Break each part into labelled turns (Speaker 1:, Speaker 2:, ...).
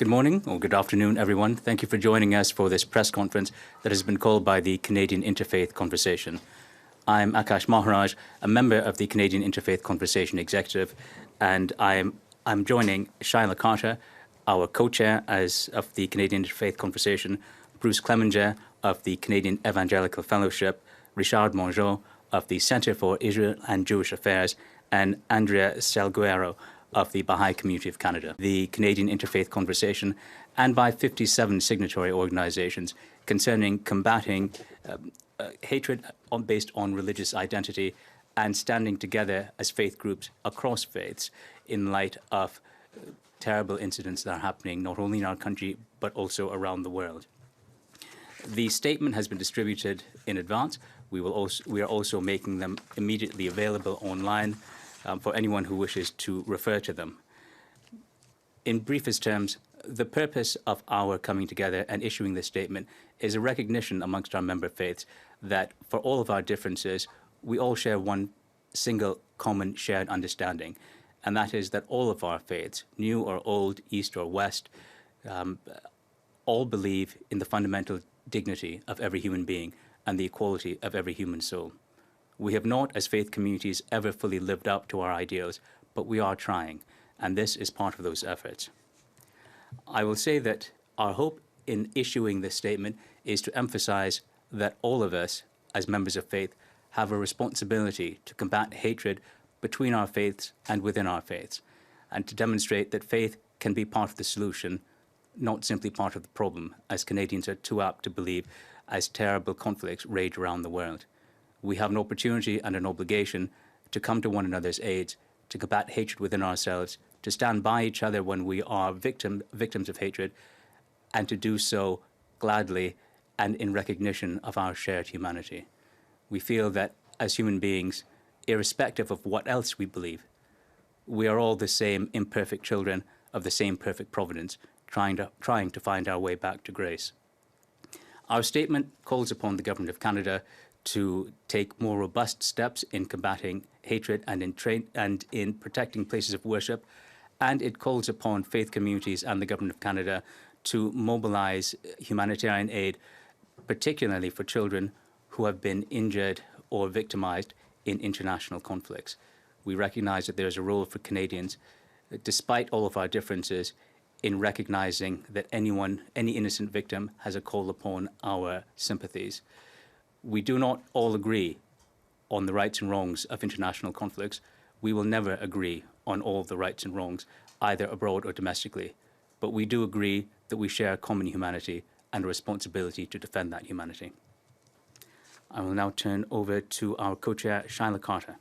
Speaker 1: Good morning or good afternoon, everyone. Thank you for joining us for this press conference that has been called by the Canadian Interfaith Conversation. I'm Akash Maharaj, a member of the Canadian Interfaith Conversation Executive, and I'm joining Shaila Carter, our co-chair of the Canadian Interfaith Conversation, Bruce Clemenger of the Canadian Evangelical Fellowship, Richard Mongeau of the Centre for Israel and Jewish Affairs, and Andrea Salguero of the Bahá'í Community of Canada, the Canadian Interfaith Conversation, and by 57 signatory organizations concerning combating hatred based on religious identity and standing together as faith groups across faiths in light of terrible incidents that are happening not only in our country but also around the world. The statement has been distributed in advance. We are also making them immediately available online for anyone who wishes to refer to them. In briefest terms, the purpose of our coming together and issuing this statement is a recognition amongst our member faiths that for all of our differences, we all share one single common shared understanding, and that is that all of our faiths, new or old, east or west, all believe in the fundamental dignity of every human being and the equality of every human soul. We have not, as faith communities, ever fully lived up to our ideals, but we are trying, and this is part of those efforts. I will say that our hope in issuing this statement is to emphasize that all of us, as members of faith, have a responsibility to combat hatred between our faiths and within our faiths, and to demonstrate that faith can be part of the solution, not simply part of the problem, as Canadians are too apt to believe as terrible conflicts rage around the world. We have an opportunity and an obligation to come to one another's aid, to combat hatred within ourselves, to stand by each other when we are victims of hatred, and to do so gladly and in recognition of our shared humanity. We feel that as human beings, irrespective of what else we believe, we are all the same imperfect children of the same perfect providence, trying to find our way back to grace. Our statement calls upon the Government of Canada to take more robust steps in combating hatred and in protecting places of worship, and it calls upon faith communities and the Government of Canada to mobilize humanitarian aid, particularly for children who have been injured or victimized in international conflicts. We recognize that there is a role for Canadians, despite all of our differences, in recognizing that any innocent victim has a call upon our sympathies. We do not all agree on the rights and wrongs of international conflicts. We will never agree on all of the rights and wrongs, either abroad or domestically. But we do agree that we share a common humanity and a responsibility to defend that humanity. I will now turn over to our co-chair, Shaila Carter.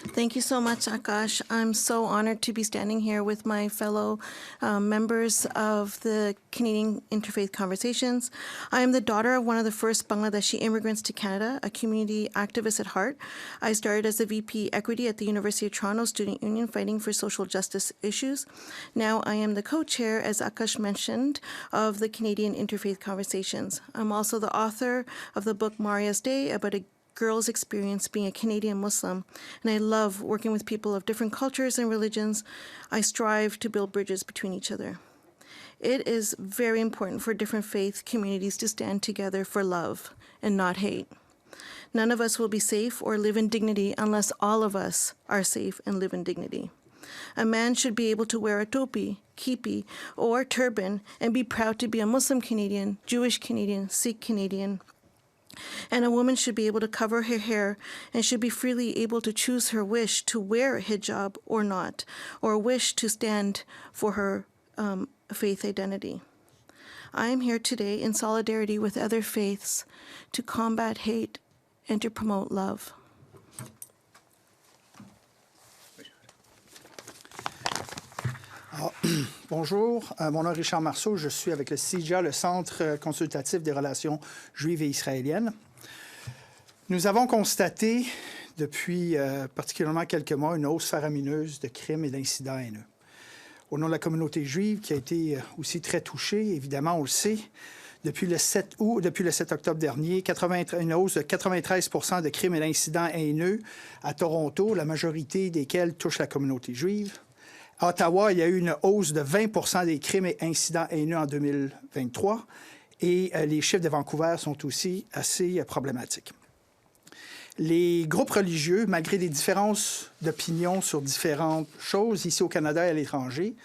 Speaker 2: Thank you so much, Akash. I'm so honored to be standing here with my fellow members of the Canadian Interfaith Conversations. I am the daughter of one of the first Bangladeshi immigrants to Canada, a community activist at heart. I started as a VP Equity at the University of Toronto Student Union fighting for social justice issues. Now I am the co-chair, as Akash mentioned, of the Canadian Interfaith Conversations. I'm also the author of the book Maria's Day, about a girl's experience being a Canadian Muslim, and I love working with people of different cultures and religions. I strive to build bridges between each other. It is very important for different faith communities to stand together for love and not hate. None of us will be safe or live in dignity unless all of us are safe and live in dignity. A man should be able to wear a topi, kipi, or turban and be proud to be a Muslim Canadian, Jewish Canadian, Sikh Canadian. And a woman should be able to cover her hair and should be freely able to choose her wish to wear a hijab or not, or wish to stand for her faith identity. I am here today in solidarity with other faiths to combat hate and to promote love.
Speaker 3: Bonjour, mon nom est Richard Marceau, je suis avec le CIJA, le Centre consultatif des relations juives et israéliennes. Nous avons constaté depuis particulièrement quelques mois une hausse faramineuse de crimes et d'incidents haineux. Au nom de la communauté juive qui a été aussi très touchée, évidemment, on le sait, Depuis le 7 octobre dernier, une hausse de 93 % de crimes et d'incidents haineux à Toronto, la majorité desquels touchent la communauté juive. À Ottawa, il y a eu une hausse de 20 % des crimes et incidents haineux en 2023 et les chiffres de Vancouver sont aussi assez problématiques. Les groupes religieux, malgré des différences d'opinion sur différentes choses ici au Canada et à l'étranger,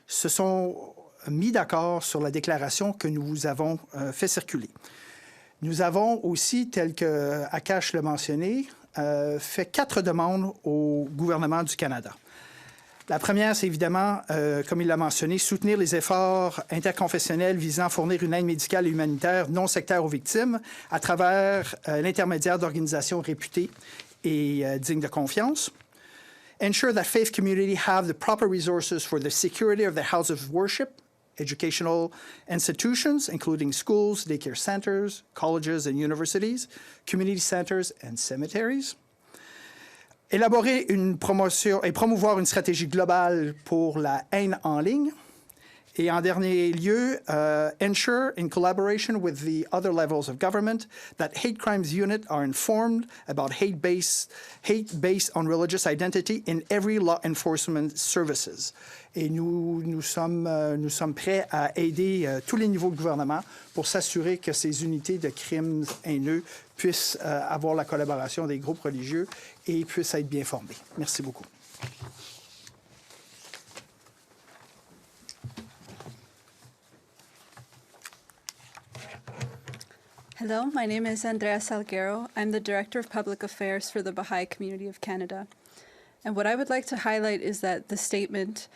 Speaker 3: se sont mis d'accord sur la déclaration que nous avons fait circuler. Nous avons aussi, tel que Akash l'a mentionné, fait 4 demandes au gouvernement du Canada. La première, c'est évidemment, comme il l'a mentionné, soutenir les efforts interconfessionnels visant à fournir une aide médicale et humanitaire non sectaire aux victimes à travers l'intermédiaire d'organisations réputées et dignes de confiance. Ensure that faith community have the proper resources for the security of their house of worship, educational institutions, including schools, daycare centers, colleges and universities, community centers and cemeteries. Élaborer une promotion et promouvoir une stratégie globale pour la haine en ligne. Et en dernier lieu, ensure, in collaboration with the other levels of government, that hate crimes unit are informed about hate based on religious identity in every law enforcement services. Et nous sommes prêts à aider tous les niveaux de gouvernement pour s'assurer que ces unités de crimes haineux puissent avoir la collaboration des groupes religieux et puissent être bien formés. Merci beaucoup.
Speaker 4: Hello, my name is Andrea Salguero. I'm the Director of Public Affairs for the Bahá'í Community of Canada. And what I would like to highlight is that the statement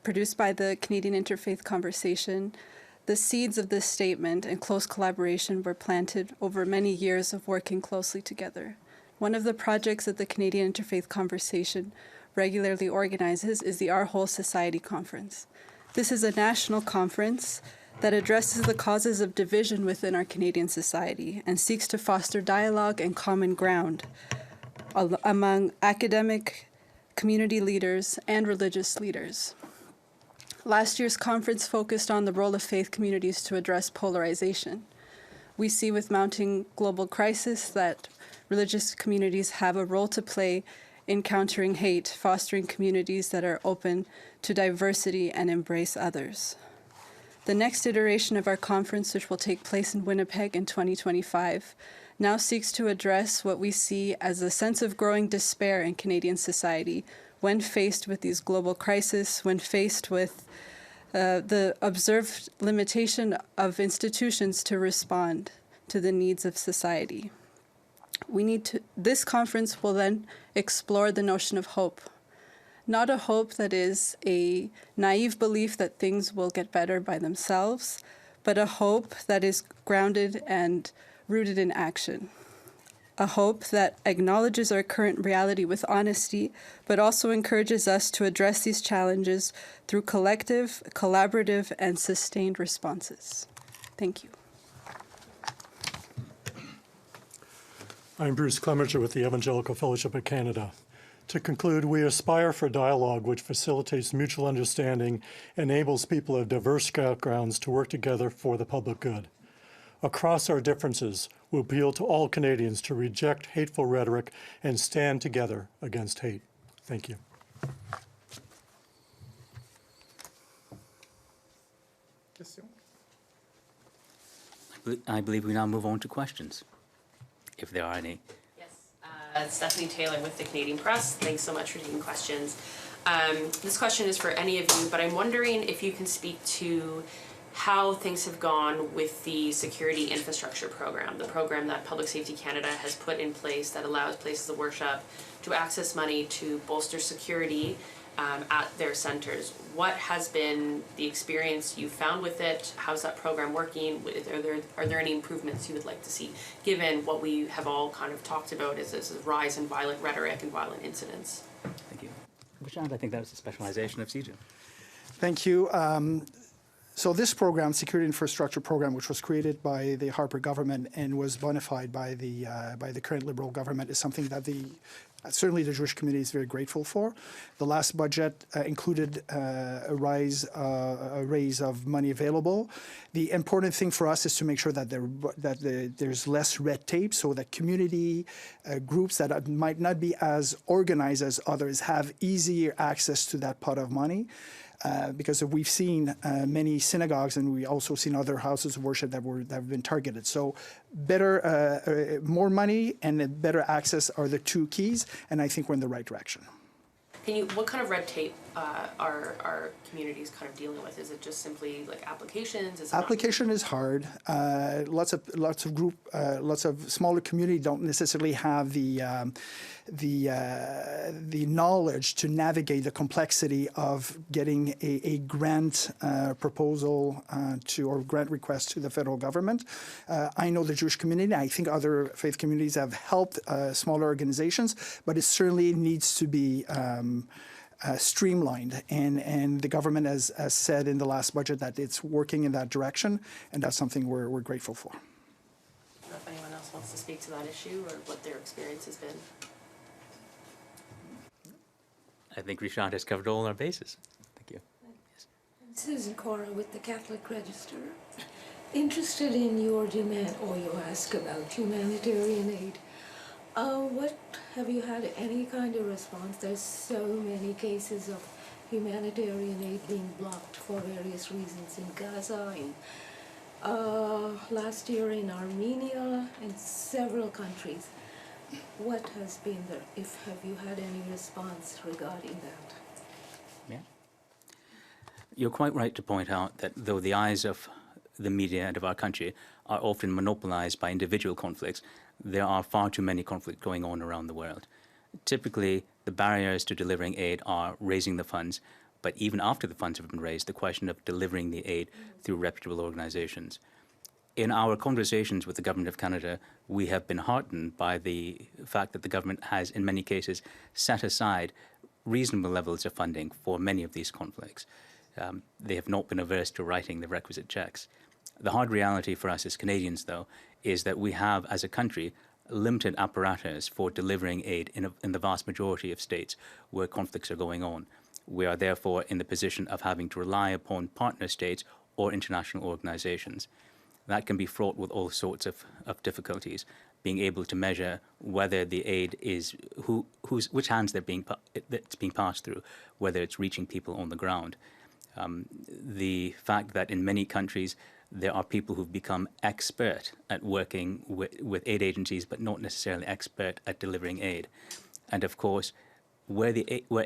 Speaker 4: produced by the Canadian Interfaith Conversation, the seeds of this statement and close collaboration were planted over many years of working closely together. One of the projects that the Canadian Interfaith Conversation regularly organizes is the Our Whole Society Conference. This is a national conference that addresses the causes of division within our Canadian society and seeks to foster dialogue and common ground among academic, community leaders, and religious leaders. Last year's conference focused on the role of faith communities to address polarization. We see with mounting global crisis that religious communities have a role to play in countering hate, fostering communities that are open to diversity and embrace others. The next iteration of our conference, which will take place in Winnipeg in 2025, now seeks to address what we see as a sense of growing despair in Canadian society when faced with these global crises, when faced with the observed limitation of institutions to respond to the needs of society. This conference will then explore the notion of hope. Not a hope that is a naive belief that things will get better by themselves, but a hope that is grounded and rooted in action. A hope that acknowledges our current reality with honesty, but also encourages us to address these challenges through collective, collaborative, and sustained responses. Thank you.
Speaker 5: I'm Bruce Clemenger with the Evangelical Fellowship of Canada. To conclude, we aspire for dialogue which facilitates mutual understanding, enables people of diverse backgrounds to work together for the public good. Across our differences, we appeal to all Canadians to reject hateful rhetoric and stand together against hate. Thank you.
Speaker 1: I believe we now move on to questions, if there are any.
Speaker 6: Stephanie Taylor with the Canadian Press. Thanks so much for taking questions. This question is for any of you, but I'm wondering if you can speak to how things have gone with the Security Infrastructure Program, the program that Public Safety Canada has put in place that allows places of worship to access money to bolster security at their centers. What has been the experience you found with it? How's that program working? Are there any improvements you would like to see, given what we have all kind of talked about as this rise in violent rhetoric and violent incidents?
Speaker 1: Thank you. Prashant, I think that was the specialization of CJ.
Speaker 3: Thank you. So this program, Security Infrastructure Program, which was created by the Harper government and was bona fide by the current Liberal government, is something that certainly the Jewish community is very grateful for. The last budget included a raise of money available. The important thing for us is to make sure that there's less red tape, so that community groups that might not be as organized as others have easier access to that pot of money. Because we've seen many synagogues, and we also seen other houses of worship that have been targeted. So, more money and better access are the two keys, and I think we're in the right direction.
Speaker 6: What kind of red tape are communities kind of dealing with? Is it just simply like applications?
Speaker 3: Application is hard. Lots of smaller communities don't necessarily have the knowledge to navigate the complexity of getting a grant proposal or grant request to the federal government. I know the Jewish community. I think other faith communities have helped smaller organizations, but it certainly needs to be streamlined, and the government has said in the last budget that it's working in that direction, and that's something we're grateful for.
Speaker 6: I don't know if anyone else wants to speak to that issue or what their experience has been.
Speaker 1: I think Richard has covered all our bases. Thank you.
Speaker 7: Yes. I'm Susan Cora with the Catholic Register. Interested in your demand, or you ask about humanitarian aid. What have you had any kind of response? There's so many cases of humanitarian aid being blocked for various reasons in Gaza, in last year in Armenia, and several countries. What has been have you had any response regarding that?
Speaker 1: Yeah. You're quite right to point out that though the eyes of the media and of our country are often monopolized by individual conflicts, there are far too many conflicts going on around the world. Typically, the barriers to delivering aid are raising the funds, but even after the funds have been raised, the question of delivering the aid through reputable organizations. In our conversations with the Government of Canada, we have been heartened by the fact that the government has, in many cases, set aside reasonable levels of funding for many of these conflicts. They have not been averse to writing the requisite checks. The hard reality for us as Canadians, though, is that we have, as a country, limited apparatus for delivering aid in the vast majority of states where conflicts are going on. We are therefore in the position of having to rely upon partner states or international organizations. That can be fraught with all sorts of difficulties, being able to measure whether the aid is, which hands it's being passed through, whether it's reaching people on the ground. The fact that in many countries there are people who've become expert at working with aid agencies, but not necessarily expert at delivering aid. And of course, where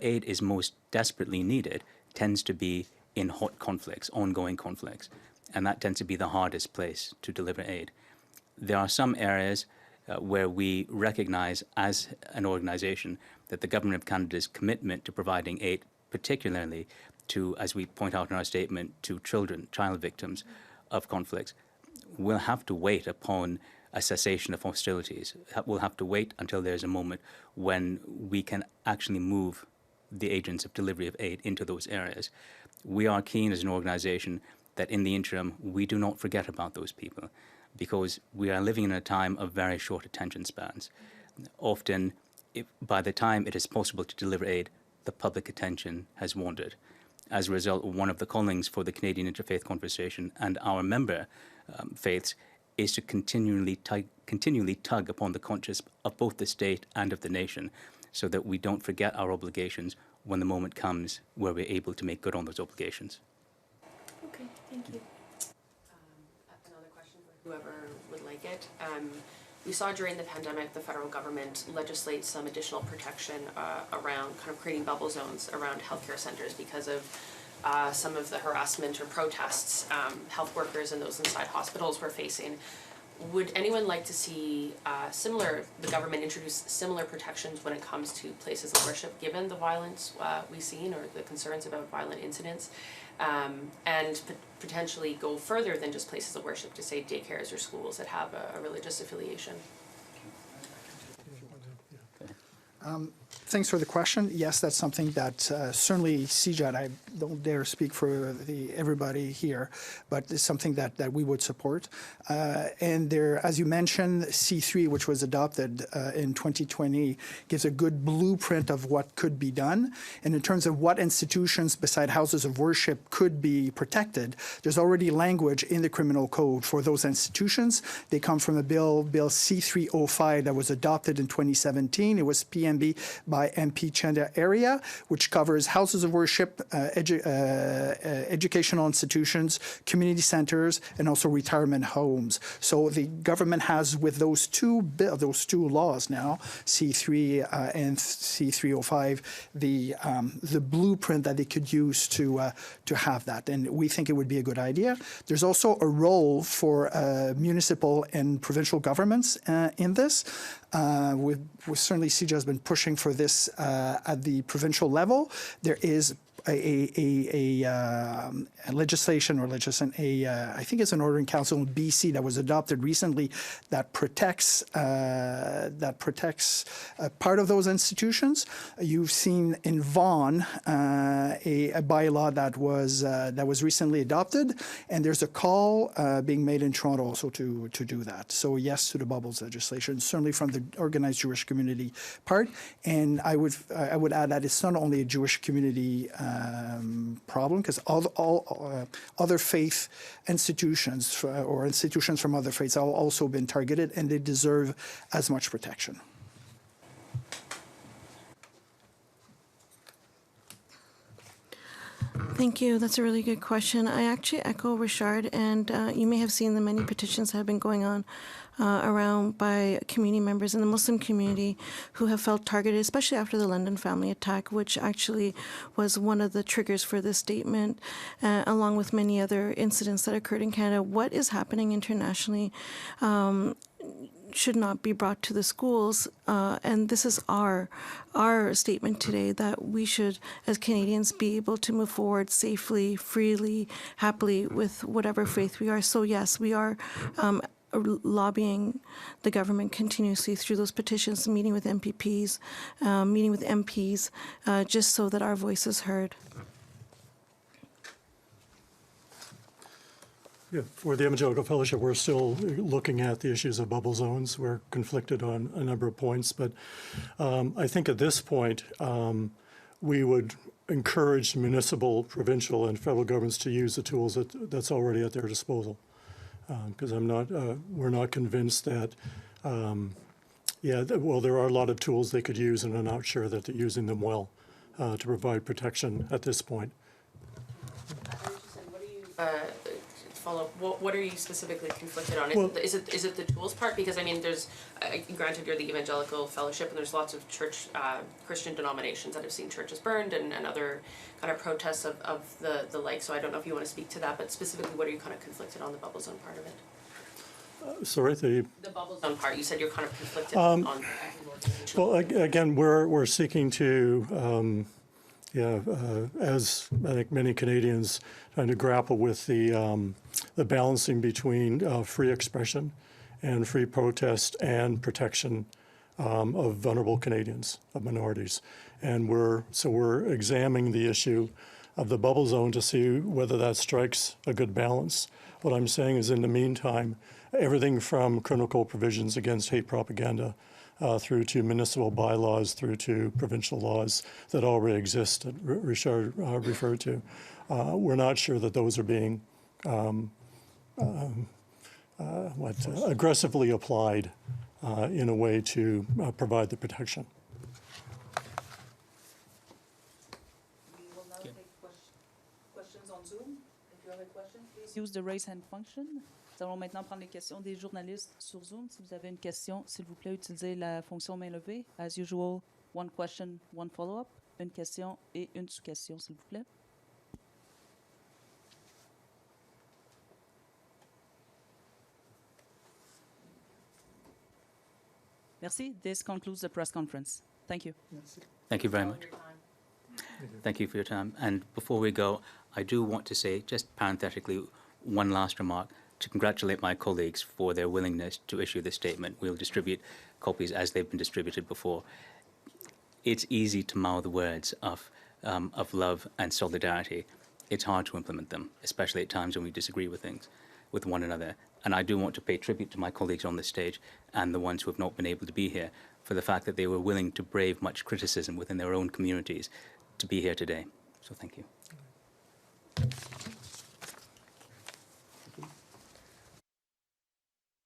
Speaker 1: aid is most desperately needed tends to be in hot conflicts, ongoing conflicts. And that tends to be the hardest place to deliver aid. There are some areas where we recognize as an organization that the Government of Canada's commitment to providing aid, particularly to, as we point out in our statement, to child victims of conflicts, will have to wait upon a cessation of hostilities. We'll have to wait until there's a moment when we can actually move the agents of delivery of aid into those areas. We are keen as an organization that in the interim, we do not forget about those people, because we are living in a time of very short attention spans. Often, by the time it is possible to deliver aid, the public attention has wandered. As a result, one of the callings for the Canadian Interfaith Conversation and our member faiths is to continually tug upon the conscience of both the state and of the nation, so that we don't forget our obligations when the moment comes where we're able to make good on those obligations.
Speaker 7: Okay, thank you.
Speaker 6: Another question for whoever would like it. We saw during the pandemic the federal government legislate some additional protection around kind of creating bubble zones around healthcare centers because of some of the harassment or protests health workers and those inside hospitals were facing. Would anyone like to see the government introduce similar protections when it comes to places of worship, given the violence we've seen or the concerns about violent incidents, and potentially go further than just places of worship to say daycares or schools that have a religious affiliation?
Speaker 3: Thanks for the question. Yes, that's something that certainly CJAD, don't dare speak for everybody here, but it's something that we would support. And there, as you mentioned, C3, which was adopted in 2020, gives a good blueprint of what could be done. And in terms of what institutions beside houses of worship could be protected, there's already language in the criminal code for those institutions. They come from a bill C305 that was adopted in 2017. It was PMB by MP Chenda area, which covers houses of worship, educational institutions, community centers, and also retirement homes. So the government has, with those two laws now, C3 and C305, the blueprint that they could use to have that. And we think it would be a good idea. There's also a role for municipal and provincial governments in this. We certainly, CJ has been pushing for this at the provincial level. There is a legislation, I think it's an order in council in BC that was adopted recently that protects part of those institutions. You've seen in Vaughan a bylaw that was recently adopted, and there's a call being made in Toronto also to do that. So yes to the bubbles legislation, certainly from the organized Jewish community part. And I would add that it's not only a Jewish community problem, because all other faith institutions or institutions from other faiths have also been targeted, and they deserve as much protection.
Speaker 2: Thank you. That's a really good question. I actually echo Richard, and you may have seen the many petitions that have been going on around by community members in the Muslim community who have felt targeted, especially after the London family attack, which actually was one of the triggers for this statement, along with many other incidents that occurred in Canada. What is happening internationally should not be brought to the schools, and this is our statement today, that we should, as Canadians, be able to move forward safely, freely, happily with whatever faith we are. So yes, we are lobbying the government continuously through those petitions, meeting with MPPs, meeting with MPs, just so that our voice is heard.
Speaker 5: Yeah, for the Evangelical Fellowship, we're still looking at the issues of bubble zones. We're conflicted on a number of points, but I think at this point, we would encourage municipal, provincial, and federal governments to use the tools that's already at their disposal. Because we're not convinced that, well, there are a lot of tools they could use, and I'm not sure that they're using them well to provide protection at this point.
Speaker 6: What do you follow up? What are you specifically conflicted on?
Speaker 5: Well,
Speaker 6: is it the tools part? Because I mean, there's granted you're the Evangelical Fellowship, and there's lots of church Christian denominations that have seen churches burned and other kind of protests of the like. So I don't know if you want to speak to that, but specifically, what are you kind of conflicted on the bubble zone part of it?
Speaker 5: Sorry,
Speaker 6: the bubble zone part. You said you're kind of conflicted on.
Speaker 5: Well, again, we're seeking to. As I think many Canadians, trying to grapple with the balancing between free expression and free protest and protection of vulnerable Canadians, of minorities. And we're examining the issue of the bubble zone to see whether that strikes a good balance. What I'm saying is, in the meantime, everything from criminal code provisions against hate propaganda through to municipal bylaws, through to provincial laws that already exist that Richard referred to. We're not sure that those are being aggressively applied in a way to provide the protection.
Speaker 8: We will now take questions on Zoom. If you have a question, please use the raise hand function. Nous allons maintenant prendre les questions des journalistes sur Zoom. Si vous avez une question, s'il vous plaît, utilisez la fonction main levée. As usual, one question, one follow-up. Une question et une sous-question, s'il vous plaît. Merci. This concludes the press conference. Thank you.
Speaker 1: Thank you very much. Thank you for your time. And before we go, I do want to say, just parenthetically, one last remark, to congratulate my colleagues for their willingness to issue this statement. We'll distribute copies as they've been distributed before. It's easy to mouth words of of love and solidarity, it's hard to implement them, especially at times when we disagree with one another. And I do want to pay tribute to my colleagues on this stage and the ones who have not been able to be here for the fact that they were willing to brave much criticism within their own communities to be here today. So thank you.